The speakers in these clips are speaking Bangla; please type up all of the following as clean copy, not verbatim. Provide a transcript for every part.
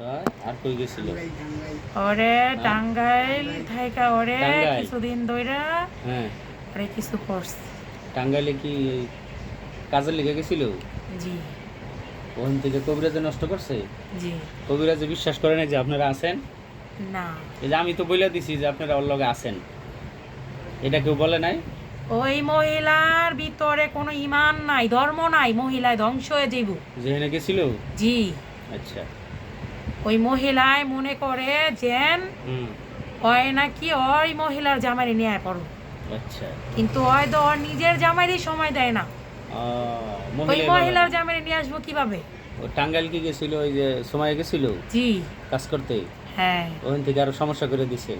আর কই গেছিল? ওরে টাঙ্গাইল থাইকা ওরে টাঙ্গাইল? কিছুদিন ধইরা হ্যাঁ। ওরে কিছু করছে। টাঙ্গাইলে কি এই কাজের লেগে গেছিল? জি ওখান থেকে কবিরাজে নষ্ট করছে? জি কবিরাজে বিশ্বাস করে না যে আপনারা আছেন? না, এই যে আমি তো বলে দিছি যে আপনারা ওর লগে আছেন, এটা কেউ বলে নাই? ওই মহিলার ভিতরে কোনো ইমান নাই, ধর্ম নাই, মহিলায় ধ্বংস হয়ে যাইব। যেখানে গেছিল? জি, আচ্ছা। ওই মহিলায় মনে করে যেন হুম। হয় নাকি ওই মহিলার জামাইরে নিয়ে পড়ো, আচ্ছা। কিন্তু হয়তো ওর নিজের জামাইরই সময় দেয় না। ওই মহিলার জামাইরে নিয়ে আসবো কিভাবে? ও টাঙ্গাইল কি গেছিল ওই যে সময় গেছিল জি কাজ করতে? হ্যাঁ ওখান থেকে আরো সমস্যা করে দিছে।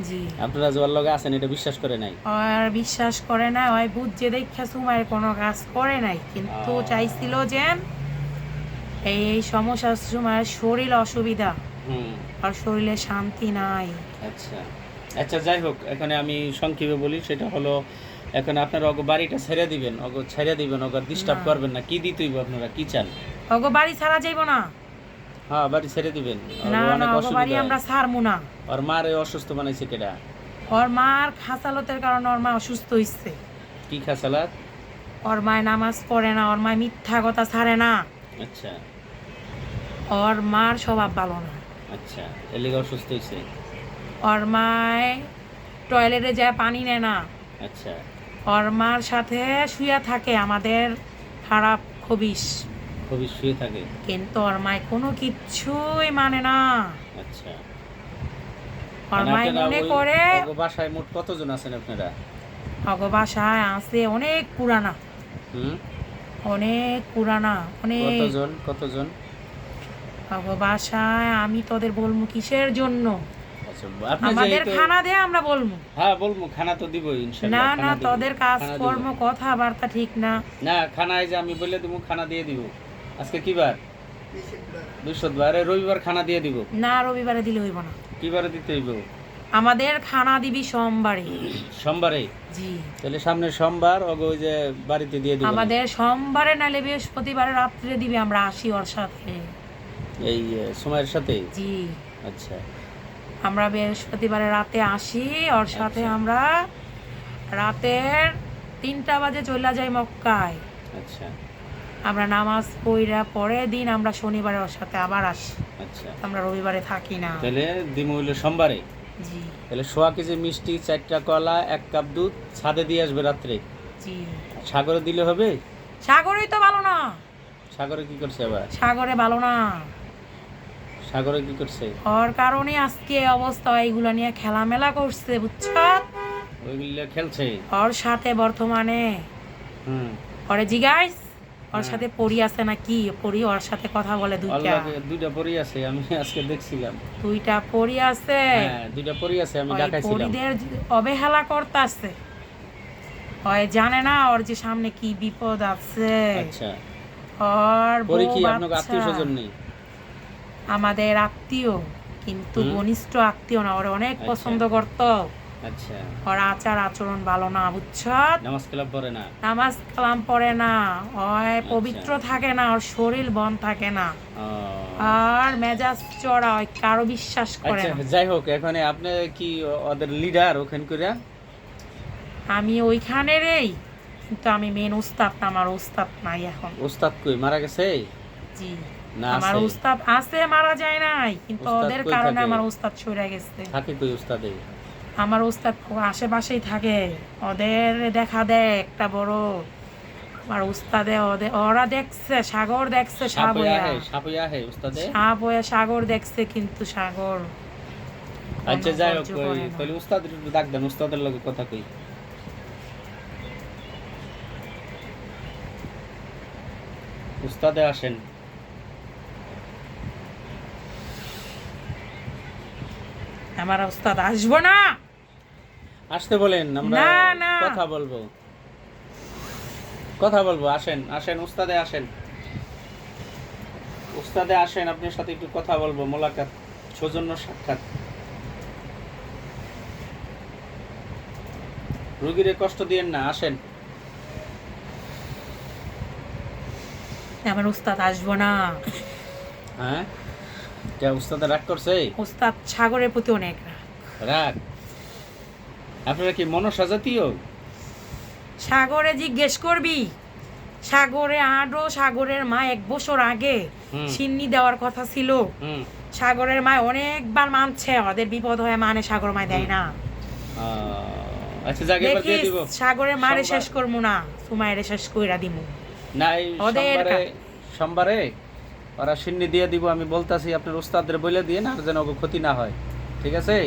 জি, আপনারা যে ওর লগে আছেন এটা বিশ্বাস করে নাই? আর বিশ্বাস করে না, ওই বুঝছে দেখা সুমায়ের কোনো কাজ করে নাই, কিন্তু চাইছিল যে এই সমস্যার সময় শরীর অসুবিধা, হুম। আর শরীরে শান্তি নাই। আচ্ছা আচ্ছা, যাই হোক, এখানে আমি সংক্ষেপে বলি, সেটা হলো এখন আপনারা অগ বাড়িটা ছেড়ে দিবেন, অগ ডিস্টার্ব না। করবেন না। কি দিতেইব আপনারা, কি চান? ওগো বাড়ি ছাড়া যাইব না। হ্যাঁ, বাড়ি ছেড়ে দিবেন। ওর না না, অনেক ওগো বাড়ি অসুবিধা। আমরা ছাড়মু না। ওর মার অসুস্থ বানাইছে কেডা? ওর মার খাসালতের কারণে ওর মা অসুস্থ হইছে। কি খাসালাত? ওর মায় নামাজ পড়ে না, ওর মায় মিথ্যা কথা ছাড়ে না, আচ্ছা ওর মার স্বভাব ভালো না। আচ্ছা, এর লেগে অসুস্থ হয়েছে? ওর মায় টয়লেটে যায় পানি নেয় না, আচ্ছা। ওর মার সাথে শুয়ে থাকে আমাদের খারাপ খবিস, খুবই শুয়ে থাকে? কিন্তু ওর মায় কোনো কিচ্ছুই মানে না। আচ্ছা। ওর মানে মায় আপনারা মনে ওই করে অগ বাসায় মোট কতজন আছেন আপনারা? অগো বাসায় আছে অনেক পুরানা, হুম। অনেক পুরানা, অনেক। কতজন? অগো বাসায় আমি তোদের বলবো কিসের জন্য? আচ্ছা, আপনি আমাদের যেহেতু খানা দে আমরা বলবো। হ্যাঁ বলবো, খানা তো দিবই না ইনশাআল্লাহ। না, খানা দিব, তোদের খানা দিব। কাজকর্ম কথাবার্তা ঠিক না। না, খানা এই যে আমি বলে দিব, খানা দিয়ে দিব। আজকে কি বার? বৃহস্পতিবার। রবিবার খানা দিয়ে দিব। না, রবিবারে দিলে হইব না, কি বারে দিতে হইব? আমাদের খানা দিবি সোমবারে। সোমবারে? জি, তাহলে সামনে সোমবার ওই যে বাড়িতে দিয়ে দিব। আমাদের সোমবারে নালে বৃহস্পতিবারে রাত্রে দিবি, আমরা আসি ওর সাথে। এই সময়ের সাথে? জি, আচ্ছা আমরা বৃহস্পতিবারে রাতে আসি ওর সাথে, আচ্ছা। আমরা রাতের 3টা বাজে চলে যাই মক্কায়। আচ্ছা আমরা নামাজ পড়া পরের দিন আমরা শনিবারে ওর সাথে আবার আসি, আচ্ছা। আমরা রবিবারে থাকি না। তাহলে দিমু হইলো সোমবারে। জি তাহলে 1.5 কেজি মিষ্টি, 4টা কলা, 1 কাপ দুধ ছাদে দিয়ে আসবে রাত্রে। জি, সাগরে দিলে হবে? সাগরেই তো ভালো না, সাগরে কি করছে আবার? সাগরে ভালো না। সাগরে কি করছে? ওর কারণে আজকে এই অবস্থা, এইগুলো নিয়ে খেলামেলা করছে বুঝছ। ওইগুলো খেলছে? ওর সাথে বর্তমানে হুম। ওরে জিগাইস, ওর হ্যাঁ। সাথে পরি আছে না কি, পরি ওর সাথে কথা বলে দুইটা, দুইটা পরি আছে, আমি আজকে দেখছিলাম। দুইটা পরি আছে। হ্যাঁ, দুইটা পরি আছে, আমি ওই দেখাইছিলাম। পরিদের অবহেলা করতেছে, ওই জানে না ওর যে সামনে কি বিপদ আছে। আচ্ছা। ওর পরি বউ কি আপনার বাচ্চা আত্মীয় স্বজন নেই? আমাদের আত্মীয়, কিন্তু হুম। ঘনিষ্ঠ আত্মীয় না, ওরে অনেক আচ্ছা। পছন্দ করতো। আচ্ছা। ওর আচার আচরণ ভালো না বুঝছ, নামাজ কালাম পড়ে না? নামাজ কালাম পড়ে না, ওই আচ্ছা। পবিত্র থাকে না, ওর শরীর বন থাকে না, ও, আর মেজাজ চড়া, ওই কারো বিশ্বাস করে আচ্ছা, না। যাই হোক, এখানে আপনি কি ওদের লিডার ওখান করে? আমি ওইখানেরই, কিন্তু আমি মেন উস্তাদ না, আমার উস্তাদ নাই এখন। ওস্তাদ কই, মারা গেছে? জি, না আমার আছে? উস্তাদ আছে, মারা যায় নাই, কিন্তু উস্তাদ ওদের কই কারণে থাকে? আমার উস্তাদ সরে গেছে। থাকে কই উস্তাদে? আমার উস্তাদ আশেপাশেই থাকে, ওদের দেখা দেয় একটা বড়, আমার উস্তাদে ওরা দেখছে সাগর, দেখছে সাপ হইয়া, সাপ হইয়া হে উস্তাদে? সাপ হইয়া সাগর দেখছে, কিন্তু সাগর আচ্ছা, যাই হোক, সহ্য করে না। তাহলে উস্তাদের একটু ডাক দেন, উস্তাদের লগে কথা কই। উস্তাদে আসেন। আমার উস্তাদ আসবো না। আসতে বলেন, আমরা না, না। কথা বলবো। আসেন আসেন, উস্তাদে আসেন, উস্তাদে আসেন, আপনার সাথে একটু কথা বলবো, মোলাকাত, সৌজন্য সাক্ষাৎ। রোগীরে কষ্ট দিয়েন না, আসেন। আমার উস্তাদ আসবো না। হ্যাঁ, কে উস্তাদ রাগ করছে? উস্তাদ সাগরের প্রতি অনেক রাগ। রাগ? আপনারা কি মনসা জাতীয়? সাগরে জিজ্ঞেস করবি, সাগরে আরো সাগরের মা 1 বছর আগে হুম। সিন্নি দেওয়ার কথা ছিল। হুম। সাগরের মা অনেকবার মানছে, ওদের বিপদ হয়ে মানে সাগর মায় দেয় না। আচ্ছা যাক, এবার দিয়ে দেখিস দিব। সাগরের মারে সোমবার- শেষ করবো না, সুমাইরে শেষ কইরা দিমু। না, এই ওদের সোমবারে ওরা সিন্নি দিয়ে দিব। আমি বলতাছি আপনার উস্তাদের বলে দিয়ে না, আর যেন ওকে ক্ষতি না হয়, ঠিক আছে?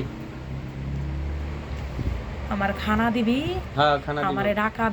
আমার খানা দিবি, হ্যাঁ, খানা দিব। আমারে ডাকা